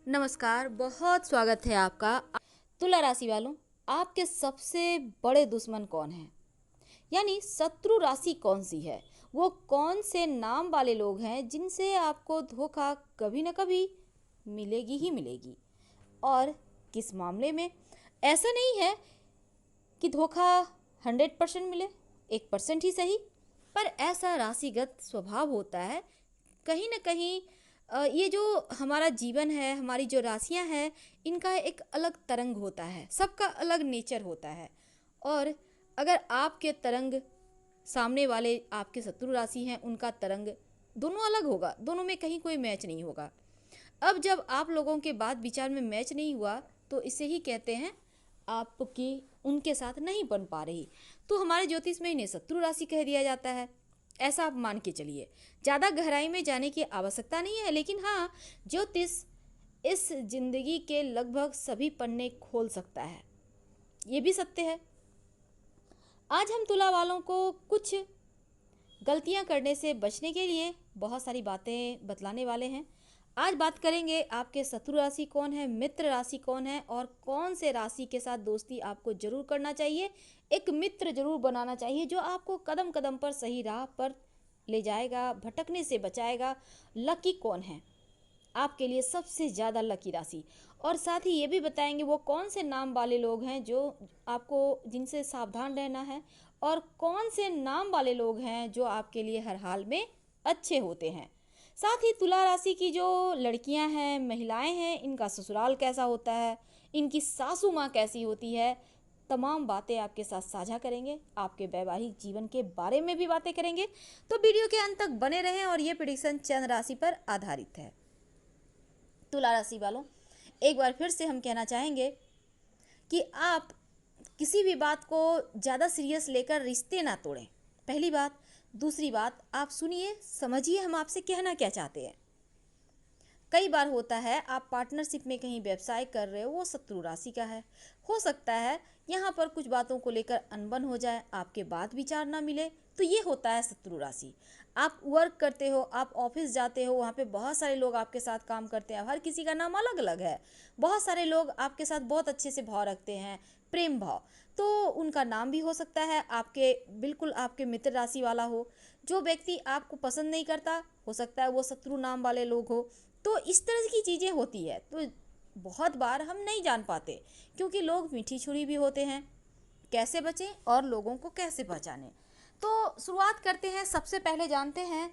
नमस्कार, बहुत स्वागत है आपका। तुला राशि वालों, आपके सबसे बड़े दुश्मन कौन हैं? यानी शत्रु राशि कौन सी है? वो कौन से नाम वाले लोग हैं जिनसे आपको धोखा कभी न कभी मिलेगी ही मिलेगी? और किस मामले में? ऐसा नहीं है कि धोखा 100% मिले, 1% ही सही, पर ऐसा राशिगत स्वभाव होता है। कहीं न कहीं ये जो हमारा जीवन है, हमारी जो राशियाँ हैं, इनका एक अलग तरंग होता है, सबका अलग नेचर होता है। और अगर आपके तरंग सामने वाले आपके शत्रु राशि हैं, उनका तरंग दोनों अलग होगा, दोनों में कहीं कोई मैच नहीं होगा। अब जब आप लोगों के बात विचार में मैच नहीं हुआ, तो इसे ही कहते हैं आपकी उनके साथ नहीं बन पा रही, तो हमारे ज्योतिष में इन्हें शत्रु राशि कह दिया जाता है। ऐसा आप मान के चलिए, ज़्यादा गहराई में जाने की आवश्यकता नहीं है, लेकिन हाँ, ज्योतिष इस जिंदगी के लगभग सभी पन्ने खोल सकता है, ये भी सत्य है। आज हम तुला वालों को कुछ गलतियां करने से बचने के लिए बहुत सारी बातें बतलाने वाले हैं। आज बात करेंगे आपके शत्रु राशि कौन है, मित्र राशि कौन है, और कौन से राशि के साथ दोस्ती आपको जरूर करना चाहिए। एक मित्र जरूर बनाना चाहिए जो आपको कदम कदम पर सही राह पर ले जाएगा, भटकने से बचाएगा। लकी कौन है आपके लिए सबसे ज़्यादा लकी राशि, और साथ ही ये भी बताएंगे वो कौन से नाम वाले लोग हैं जो आपको जिनसे सावधान रहना है, और कौन से नाम वाले लोग हैं जो आपके लिए हर हाल में अच्छे होते हैं। साथ ही तुला राशि की जो लड़कियां हैं, महिलाएं हैं, इनका ससुराल कैसा होता है, इनकी सासू माँ कैसी होती है, तमाम बातें आपके साथ साझा करेंगे। आपके वैवाहिक जीवन के बारे में भी बातें करेंगे। तो वीडियो के अंत तक बने रहें, और ये प्रेडिक्शन चंद्र राशि पर आधारित है। तुला राशि वालों, एक बार फिर से हम कहना चाहेंगे कि आप किसी भी बात को ज़्यादा सीरियस लेकर रिश्ते ना तोड़ें, पहली बात। दूसरी बात, आप सुनिए, समझिए हम आपसे कहना क्या चाहते हैं। कई बार होता है आप पार्टनरशिप में कहीं व्यवसाय कर रहे हो, वो शत्रु राशि का है। हो सकता है यहाँ पर कुछ बातों को लेकर अनबन हो जाए, आपके बात विचार ना मिले, तो ये होता है शत्रु राशि। आप वर्क करते हो, आप ऑफिस जाते हो, वहाँ पे बहुत सारे लोग आपके साथ काम करते हैं, हर किसी का नाम अलग अलग है। बहुत सारे लोग आपके साथ बहुत अच्छे से भाव रखते हैं, प्रेम भाव, तो उनका नाम भी हो सकता है आपके बिल्कुल आपके मित्र राशि वाला हो। जो व्यक्ति आपको पसंद नहीं करता, हो सकता है वो शत्रु नाम वाले लोग हो। तो इस तरह की चीज़ें होती है। तो बहुत बार हम नहीं जान पाते, क्योंकि लोग मीठी छुरी भी होते हैं। कैसे बचें और लोगों को कैसे पहचानें, तो शुरुआत करते हैं। सबसे पहले जानते हैं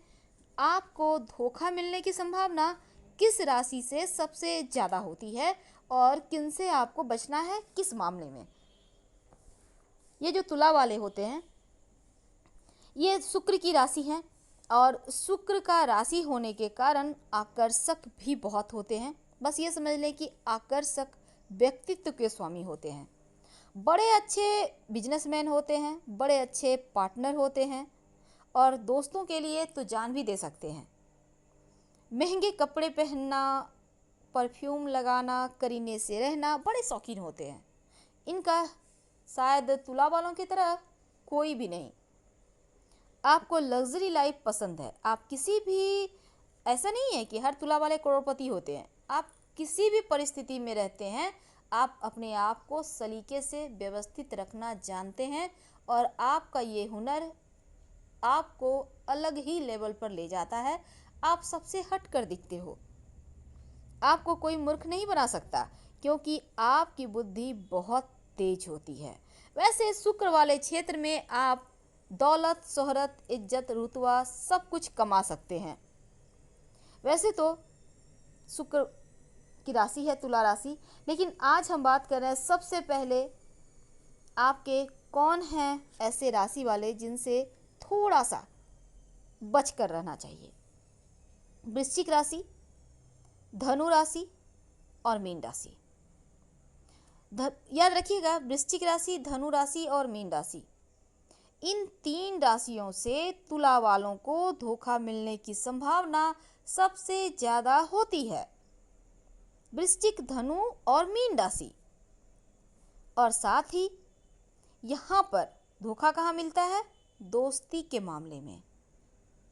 आपको धोखा मिलने की संभावना किस राशि से सबसे ज़्यादा होती है, और किन से आपको बचना है, किस मामले में। ये जो तुला वाले होते हैं, ये शुक्र की राशि हैं, और शुक्र का राशि होने के कारण आकर्षक भी बहुत होते हैं। बस ये समझ लें कि आकर्षक व्यक्तित्व के स्वामी होते हैं, बड़े अच्छे बिजनेसमैन होते हैं, बड़े अच्छे पार्टनर होते हैं, और दोस्तों के लिए तो जान भी दे सकते हैं। महंगे कपड़े पहनना, परफ्यूम लगाना, करीने से रहना बड़े शौकीन होते हैं। इनका शायद तुला वालों की तरह कोई भी नहीं। आपको लग्जरी लाइफ पसंद है। आप किसी भी, ऐसा नहीं है कि हर तुला वाले करोड़पति होते हैं, आप किसी भी परिस्थिति में रहते हैं, आप अपने आप को सलीके से व्यवस्थित रखना जानते हैं, और आपका ये हुनर आपको अलग ही लेवल पर ले जाता है। आप सबसे हट कर दिखते हो। आपको कोई मूर्ख नहीं बना सकता, क्योंकि आपकी बुद्धि बहुत तेज होती है। वैसे शुक्र वाले क्षेत्र में आप दौलत, शोहरत, इज्जत, रुतबा सब कुछ कमा सकते हैं। वैसे तो शुक्र की राशि है तुला राशि, लेकिन आज हम बात कर रहे हैं सबसे पहले आपके कौन हैं ऐसे राशि वाले जिनसे थोड़ा सा बच कर रहना चाहिए। वृश्चिक राशि, धनु राशि और मीन राशि। याद रखिएगा, वृश्चिक राशि, धनु राशि और मीन राशि, इन 3 राशियों से तुला वालों को धोखा मिलने की संभावना सबसे ज़्यादा होती है। वृश्चिक, धनु और मीन राशि। और साथ ही यहाँ पर धोखा कहाँ मिलता है? दोस्ती के मामले में,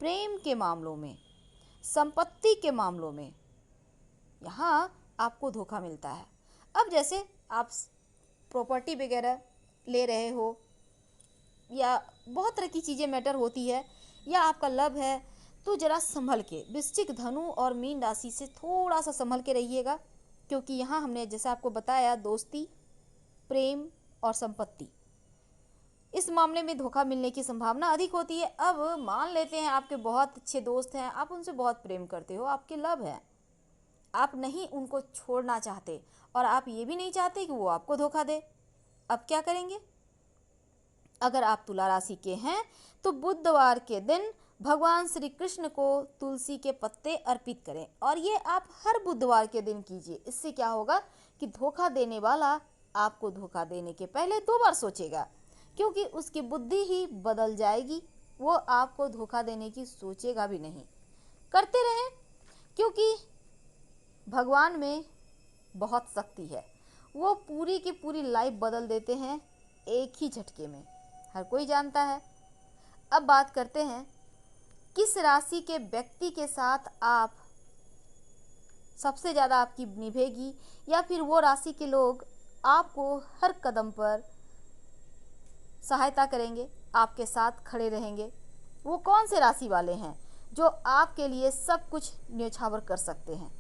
प्रेम के मामलों में, संपत्ति के मामलों में। यहाँ आपको धोखा मिलता है। अब जैसे आप प्रॉपर्टी वगैरह ले रहे हो या बहुत तरह की चीज़ें मैटर होती है, या आपका लव है, तो जरा संभल के, वृश्चिक, धनु और मीन राशि से थोड़ा सा संभल के रहिएगा, क्योंकि यहाँ हमने जैसे आपको बताया दोस्ती, प्रेम और संपत्ति, इस मामले में धोखा मिलने की संभावना अधिक होती है। अब मान लेते हैं आपके बहुत अच्छे दोस्त हैं, आप उनसे बहुत प्रेम करते हो, आपके लव है, आप नहीं उनको छोड़ना चाहते और आप ये भी नहीं चाहते कि वो आपको धोखा दे। अब क्या करेंगे? अगर आप तुला राशि के हैं तो बुधवार के दिन भगवान श्री कृष्ण को तुलसी के पत्ते अर्पित करें, और ये आप हर बुधवार के दिन कीजिए। इससे क्या होगा कि धोखा देने वाला आपको धोखा देने के पहले 2 बार सोचेगा, क्योंकि उसकी बुद्धि ही बदल जाएगी, वो आपको धोखा देने की सोचेगा भी नहीं। करते रहें, क्योंकि भगवान में बहुत शक्ति है, वो पूरी की पूरी लाइफ बदल देते हैं एक ही झटके में, हर कोई जानता है। अब बात करते हैं किस राशि के व्यक्ति के साथ आप सबसे ज़्यादा आपकी निभेगी, या फिर वो राशि के लोग आपको हर कदम पर सहायता करेंगे, आपके साथ खड़े रहेंगे। वो कौन से राशि वाले हैं जो आपके लिए सब कुछ न्योछावर कर सकते हैं?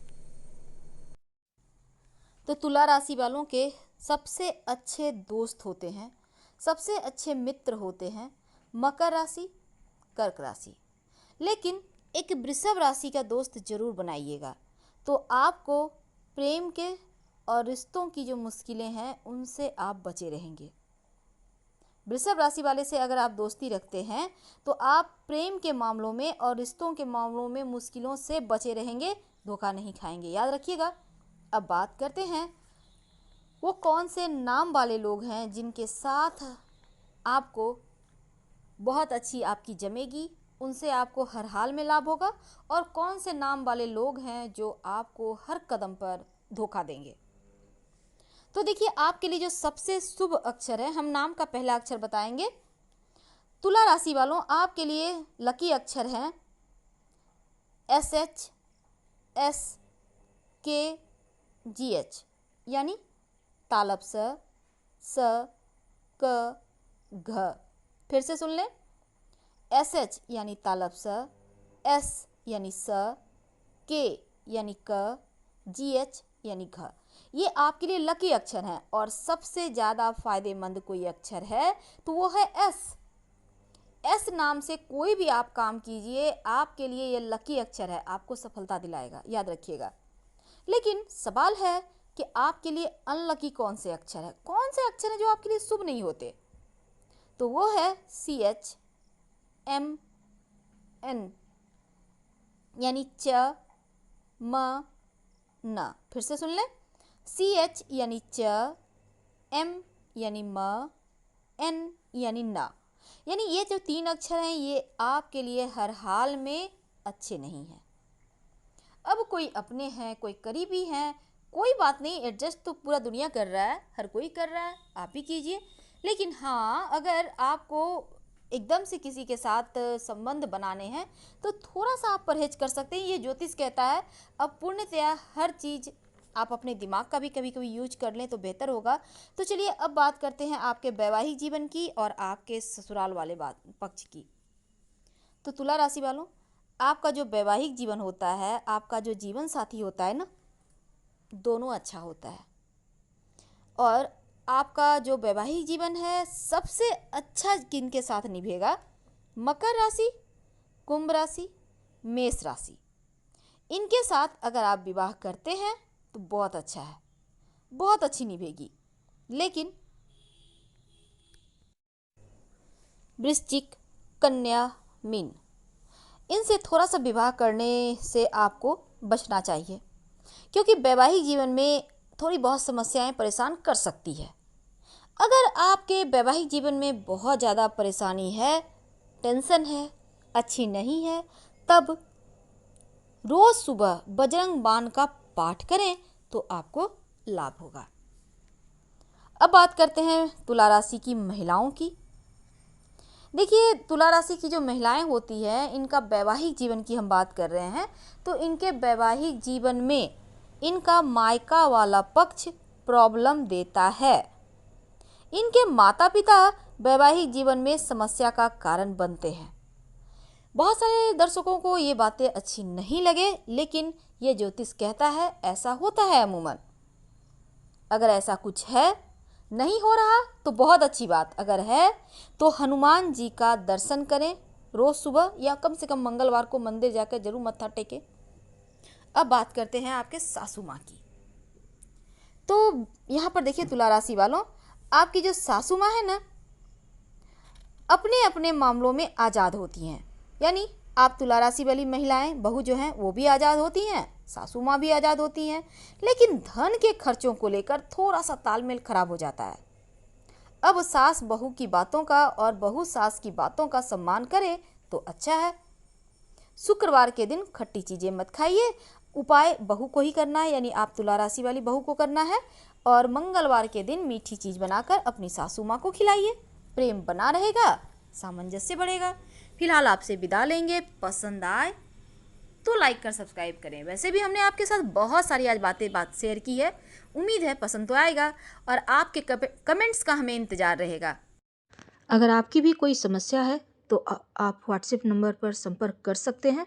तो तुला राशि वालों के सबसे अच्छे दोस्त होते हैं, सबसे अच्छे मित्र होते हैं मकर राशि, कर्क राशि। लेकिन एक वृषभ राशि का दोस्त जरूर बनाइएगा, तो आपको प्रेम के और रिश्तों की जो मुश्किलें हैं उनसे आप बचे रहेंगे। वृषभ राशि वाले से अगर आप दोस्ती रखते हैं तो आप प्रेम के मामलों में और रिश्तों के मामलों में मुश्किलों से बचे रहेंगे, धोखा नहीं खाएंगे, याद रखिएगा। अब बात करते हैं वो कौन से नाम वाले लोग हैं जिनके साथ आपको बहुत अच्छी आपकी जमेगी, उनसे आपको हर हाल में लाभ होगा, और कौन से नाम वाले लोग हैं जो आपको हर कदम पर धोखा देंगे। तो देखिए, आपके लिए जो सबसे शुभ अक्षर है, हम नाम का पहला अक्षर बताएंगे। तुला राशि वालों, आपके लिए लकी अक्षर है SH SKGH, यानी तालब स क घ। फिर से सुन लें, SH यानी तालब S यानी स, K यानी क, GH यानी घ। ये आपके लिए लकी अक्षर हैं, और सबसे ज़्यादा फायदेमंद कोई अक्षर है तो वो है S नाम से कोई भी आप काम कीजिए, आपके लिए ये लकी अक्षर है, आपको सफलता दिलाएगा, याद रखिएगा। लेकिन सवाल है कि आपके लिए अनलकी कौन से अक्षर है, कौन से अक्षर हैं जो आपके लिए शुभ नहीं होते? तो वो है CH MN, यानी च म न। फिर से सुन लें, CH यानी च, M यानी म, N यानी न। यानी ये जो 3 अक्षर हैं ये आपके लिए हर हाल में अच्छे नहीं हैं। अब कोई अपने हैं, कोई करीबी हैं, कोई बात नहीं, एडजस्ट तो पूरा दुनिया कर रहा है, हर कोई कर रहा है, आप भी कीजिए। लेकिन हाँ, अगर आपको एकदम से किसी के साथ संबंध बनाने हैं तो थोड़ा सा आप परहेज कर सकते हैं। ये ज्योतिष कहता है, अब पूर्णतया हर चीज़ आप अपने दिमाग का भी कभी कभी यूज कर लें तो बेहतर होगा। तो चलिए अब बात करते हैं आपके वैवाहिक जीवन की और आपके ससुराल वाले पक्ष की। तो तुला राशि वालों, आपका जो वैवाहिक जीवन होता है, आपका जो जीवन साथी होता है ना, दोनों अच्छा होता है। और आपका जो वैवाहिक जीवन है सबसे अच्छा किनके साथ निभेगा? मकर राशि, कुंभ राशि, मेष राशि। इनके साथ अगर आप विवाह करते हैं तो बहुत अच्छा है, बहुत अच्छी निभेगी। लेकिन वृश्चिक, कन्या, मीन, इनसे थोड़ा सा विवाह करने से आपको बचना चाहिए, क्योंकि वैवाहिक जीवन में थोड़ी बहुत समस्याएं परेशान कर सकती है। अगर आपके वैवाहिक जीवन में बहुत ज़्यादा परेशानी है, टेंशन है, अच्छी नहीं है, तब रोज़ सुबह बजरंग बाण का पाठ करें तो आपको लाभ होगा। अब बात करते हैं तुला राशि की महिलाओं की। देखिए, तुला राशि की जो महिलाएं होती हैं, इनका वैवाहिक जीवन की हम बात कर रहे हैं, तो इनके वैवाहिक जीवन में इनका मायका वाला पक्ष प्रॉब्लम देता है। इनके माता पिता वैवाहिक जीवन में समस्या का कारण बनते हैं। बहुत सारे दर्शकों को ये बातें अच्छी नहीं लगे, लेकिन ये ज्योतिष कहता है ऐसा होता है अमूमन। अगर ऐसा कुछ है, नहीं हो रहा तो बहुत अच्छी बात, अगर है तो हनुमान जी का दर्शन करें रोज सुबह, या कम से कम मंगलवार को मंदिर जाकर जरूर मत्था टेकें। अब बात करते हैं आपके सासू माँ की। तो यहाँ पर देखिए तुला राशि वालों, आपकी जो सासू माँ है ना, अपने अपने मामलों में आज़ाद होती हैं। यानी आप तुला राशि वाली महिलाएं, बहू जो हैं वो भी आज़ाद होती हैं, सासू माँ भी आज़ाद होती हैं, लेकिन धन के खर्चों को लेकर थोड़ा सा तालमेल खराब हो जाता है। अब सास बहू की बातों का और बहू सास की बातों का सम्मान करे तो अच्छा है। शुक्रवार के दिन खट्टी चीज़ें मत खाइए। उपाय बहू को ही करना है, यानी आप तुला राशि वाली बहू को करना है। और मंगलवार के दिन मीठी चीज़ बनाकर अपनी सासू माँ को खिलाइए। प्रेम बना रहेगा, सामंजस्य बढ़ेगा। फिलहाल आपसे विदा लेंगे। पसंद आए तो लाइक कर सब्सक्राइब करें। वैसे भी हमने आपके साथ बहुत सारी आज बात शेयर की है, उम्मीद है पसंद तो आएगा और आपके कमेंट्स का हमें इंतज़ार रहेगा। अगर आपकी भी कोई समस्या है तो आप व्हाट्सएप नंबर पर संपर्क कर सकते हैं।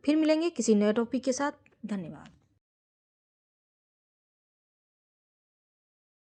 फिर मिलेंगे किसी नए टॉपिक के साथ। धन्यवाद।